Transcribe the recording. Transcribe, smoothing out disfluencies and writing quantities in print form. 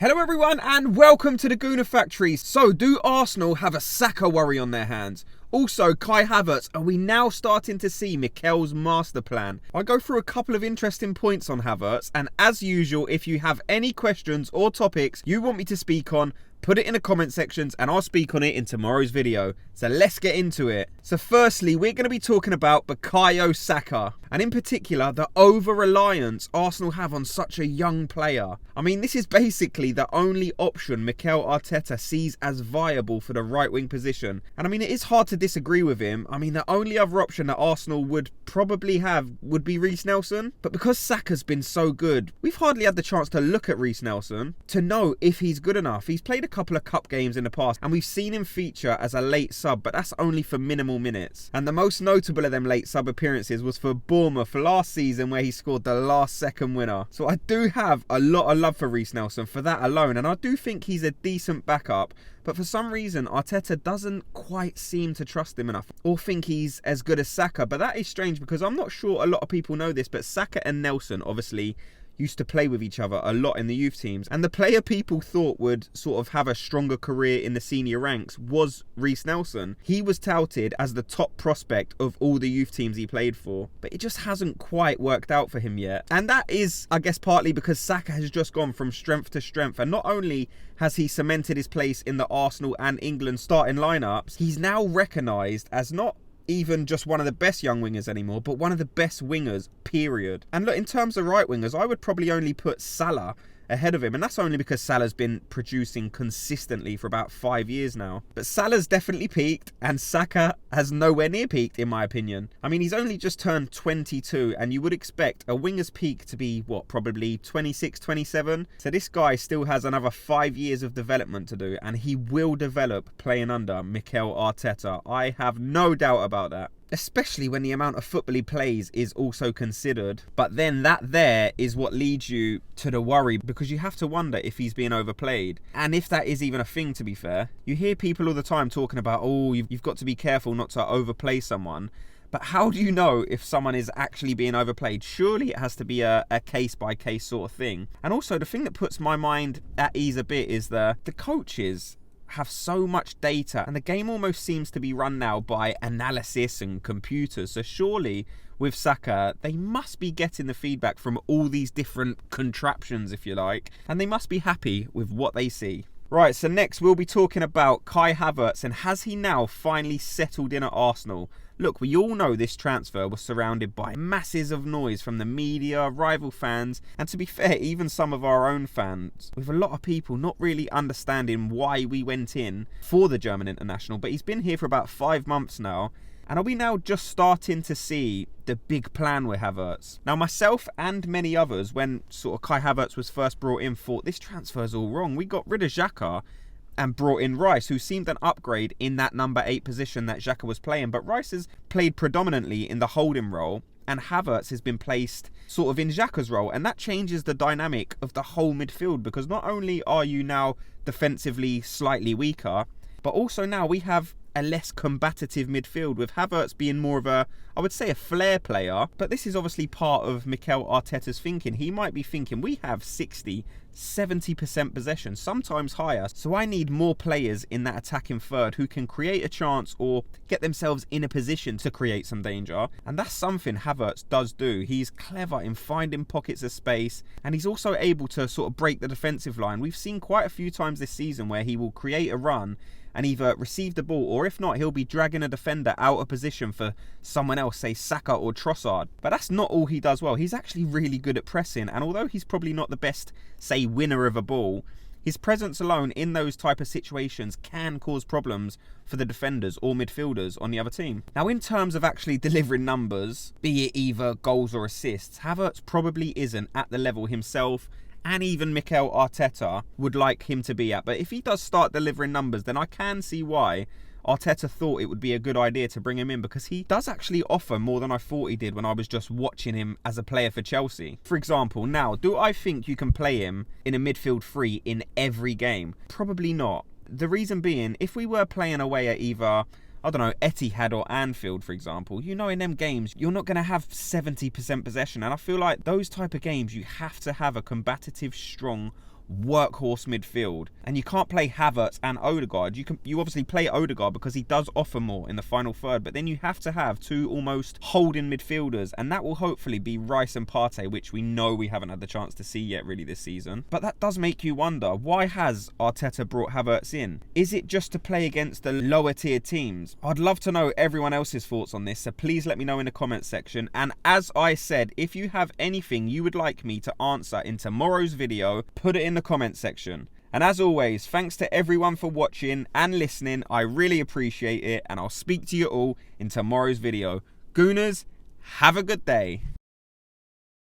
Hello everyone and welcome to the Gooner Factory. So do Arsenal have a Saka worry on their hands? Also, Kai Havertz, are we now starting to see Mikel's master plan? I'll go through a couple of interesting points on Havertz, and as usual, if you have any questions or topics you want me to speak on, put it in the comment sections and I'll speak on it in tomorrow's video. So let's get into it. So firstly, we're going to be talking about Bukayo Saka, and in particular, the over-reliance Arsenal have on such a young player. I mean, this is basically the only option Mikel Arteta sees as viable for the right-wing position. And I mean, it is hard to disagree with him. I mean, the only other option that Arsenal would probably have would be Reiss Nelson. But because Saka's been so good, we've hardly had the chance to look at Reiss Nelson to know if he's good enough. He's played a couple of cup games in the past and we've seen him feature as a late sub, but that's only for minimal minutes. And the most notable of them late sub appearances was for Bournemouth last season, where he scored the last second winner. So I do have a lot of love for Reiss Nelson for that alone, and I do think he's a decent backup. But for some reason, Arteta doesn't quite seem to trust him enough or think he's as good as Saka. But that is strange because I'm not sure a lot of people know this, but Saka and Nelson obviously used to play with each other a lot in the youth teams. And the player people thought would sort of have a stronger career in the senior ranks was Reiss Nelson. He was touted as the top prospect of all the youth teams he played for, but it just hasn't quite worked out for him yet. And that is, I guess, partly because Saka has just gone from strength to strength. And not only has he cemented his place in the Arsenal and England starting lineups, he's now recognised as not even just one of the best young wingers anymore, but one of the best wingers, period. And look, in terms of right wingers, I would probably only put Salah ahead of him, and that's only because Salah's been producing consistently for about 5 years now. But Salah's definitely peaked, and Saka has nowhere near peaked, in my opinion. I mean, he's only just turned 22, and you would expect a winger's peak to be, what, probably 26, 27? So this guy still has another 5 years of development to do, and he will develop playing under Mikel Arteta. I have no doubt about that. Especially when the amount of football he plays is also considered. But then that there is what leads you to the worry, because you have to wonder if he's being overplayed. And if that is even a thing, to be fair. You hear people all the time talking about, oh, you've got to be careful not to overplay someone. But how do you know if someone is actually being overplayed? Surely it has to be a case-by-case sort of thing. And also, the thing that puts my mind at ease a bit is the coaches have so much data, and the game almost seems to be run now by analysis and computers. So surely with Saka, they must be getting the feedback from all these different contraptions, if you like, and they must be happy with what they see. Right, so next we'll be talking about Kai Havertz, and has he now finally settled in at Arsenal? Look, we all know this transfer was surrounded by masses of noise from the media, rival fans, and to be fair, even some of our own fans, with a lot of people not really understanding why we went in for the German international. But he's been here for about 5 months now, and are we now just starting to see the big plan with Havertz? Now, myself and many others, when sort of Kai Havertz was first brought in, thought this transfer's all wrong. We got rid of Xhaka and brought in Reiss, who seemed an upgrade in that number 8 position that Xhaka was playing. But Reiss has played predominantly in the holding role, and Havertz has been placed sort of in Xhaka's role. And that changes the dynamic of the whole midfield, because not only are you now defensively slightly weaker, but also now we have a less combative midfield, with Havertz being more of a, I would say, a flair player. But this is obviously part of Mikel Arteta's thinking. He might be thinking, we have 60, 70% possession, sometimes higher, so I need more players in that attacking third who can create a chance or get themselves in a position to create some danger. And that's something Havertz does do. He's clever in finding pockets of space, and he's also able to sort of break the defensive line. We've seen quite a few times this season where he will create a run and either receive the ball, or if not, he'll be dragging a defender out of position for someone else, say Saka or Trossard. But that's not all he does well. He's actually really good at pressing, and although he's probably not the best, say, winner of a ball, his presence alone in those type of situations can cause problems for the defenders or midfielders on the other team. Now, in terms of actually delivering numbers, be it either goals or assists, Havertz probably isn't at the level himself and even Mikel Arteta would like him to be at. But if he does start delivering numbers, then I can see why Arteta thought it would be a good idea to bring him in, because he does actually offer more than I thought he did when I was just watching him as a player for Chelsea. For example, now, do I think you can play him in a midfield three in every game? Probably not. The reason being, if we were playing away at either, I don't know, Etihad or Anfield, for example, you know, in them games, you're not going to have 70% possession. And I feel like those type of games, you have to have a combative, strong, workhorse midfield. And you can't play Havertz and Odegaard. You obviously play Odegaard because he does offer more in the final third, but then you have to have two almost holding midfielders, and that will hopefully be Reiss and Partey, which we know we haven't had the chance to see yet really this season. But that does make you wonder, why has Arteta brought Havertz in? Is it just to play against the lower tier teams? I'd love to know everyone else's thoughts on this, so please let me know in the comments section. And as I said, if you have anything you would like me to answer in tomorrow's video, put it in the comments section. And as always, thanks to everyone for watching and listening. I really appreciate it, and I'll speak to you all in tomorrow's video. Gooners, have a good day.